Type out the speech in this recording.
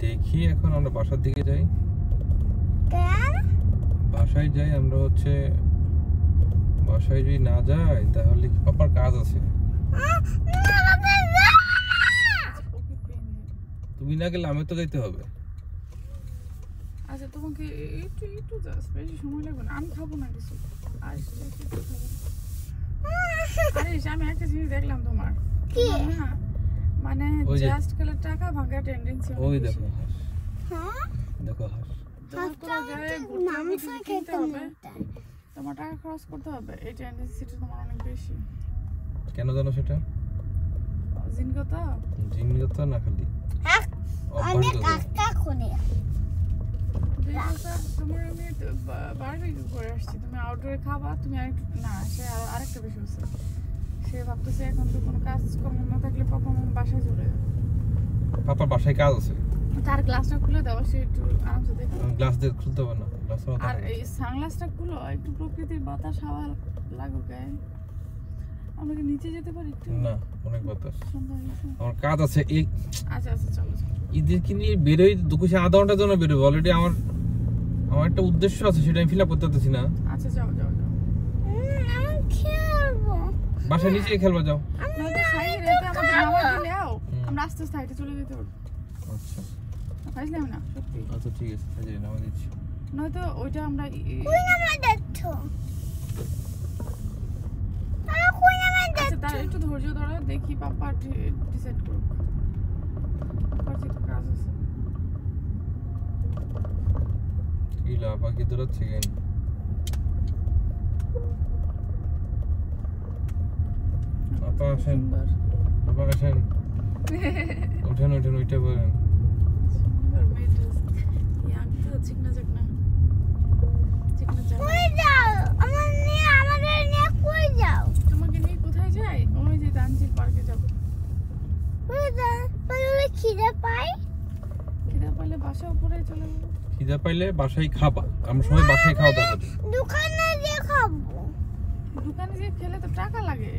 দেখি এখন আমরা বাসার দিকে যাই। বাসায় যাই আমরা হচ্ছে, বাসায় যদি না যাই তাহলে কি পাপার কাজ আছে। তুমি না গেলে আমি তো যাইতে হবে। আচ্ছা তোমাকে একটু একটু জাস্ট বেশি সময় লাগবে না, আমি খাবো না কিছু। আরে আমি একটা জিনিস দেখলাম তোমার কি না, মানে জাস্ট কালের টাকা ভাঙা টেন্ডেন্সি। ওই দেখো হাঁস, হ্যাঁ দেখো হাঁস। তোমার গায়ে মাংস খেতে হবে, তোমার টাকা খরচ করতে হবে, এই টেন্ডেন্সিটা তোমার অনেক বেশি। কেন জানো সেটা? জিনগতা জিনগত না খালি অনেক কাকা কোনে তোমার আমি বারবিকিউ করে আসছি, তুমি আউটডোরে খাবা, তুমি না সে আরেকটা বিষয় হচ্ছে, সে ভাবতেছে এখন তো কোনো কাজ কর্ম না থাকলে পাপা মামা বাসায় চলে যাবে। পাপার বাসায় কাজ আছে, তার গ্লাসটা খুলে দাও, সে একটু আরামসে দেখো। গ্লাস দিয়ে খুলতে হবে না, গ্লাস আর এই সানগ্লাসটা খুলো, একটু প্রকৃতির বাতাস হাওয়া লাগুক গায়ে। আমরা কি নিচে যেতে পারি একটু? না, অনেক বাতাস, সন্ধ্যা হয়েছে। আমার কাজ আছে। এই আচ্ছা আচ্ছা চলো চলো। ঈদের কি নিয়ে বেরোই, দুপুরে আধা ঘন্টার জন্য বেরোবো। অলরেডি আমার একটা উদ্দেশ্য আছে, সেটা আমি ফিল আপ করতে পারতেছি না। আচ্ছা যাও যাও যাও, আমি খেলবো বাসায় নিচে খেলবা, যাও। নয়তো সাইডে রেখে আমাদের নামা দিলে আও, আমরা আস্তে আস্তে হাইটে চলে যেতে পারবো। আচ্ছা পাইছিলাম না সত্যি। আচ্ছা ঠিক আছে, সাজিয়ে নামা দিচ্ছি। নয়তো ওইটা আমরা কই নামা দেখছ আরে কই নামা আচ্ছা দেখছ তার একটু ধৈর্য ধরো, দেখি পাপা ডিসাইড করুক। পাপার যেহেতু কাজ আছে। কি লাভা কি দৌড়াচ্ছে কেন? আপা আসেন, সুন্দর আপা আসেন, ওঠেন ওঠেন, ওইটা বলেন। সুন্দর মেয়েটা, ইয়াং তো চিকনা চিকনা চিকনা চাল। কই যাও আমাদের নিয়ে কই যাও তোমাকে নিয়ে কোথায় যাই? ওই যে দানজির পার্কে যাব। কই যাও বলে খিদে পাই খিদে পেলে বাসা উপরে চলে যাবো। খিদে পাইলে বাসায় খাবা, আমরা সবাই বাসায় খাওয়া দাওয়া করি। দোকানে গিয়ে খাবো দোকানে যে খেলে তো টাকা লাগে।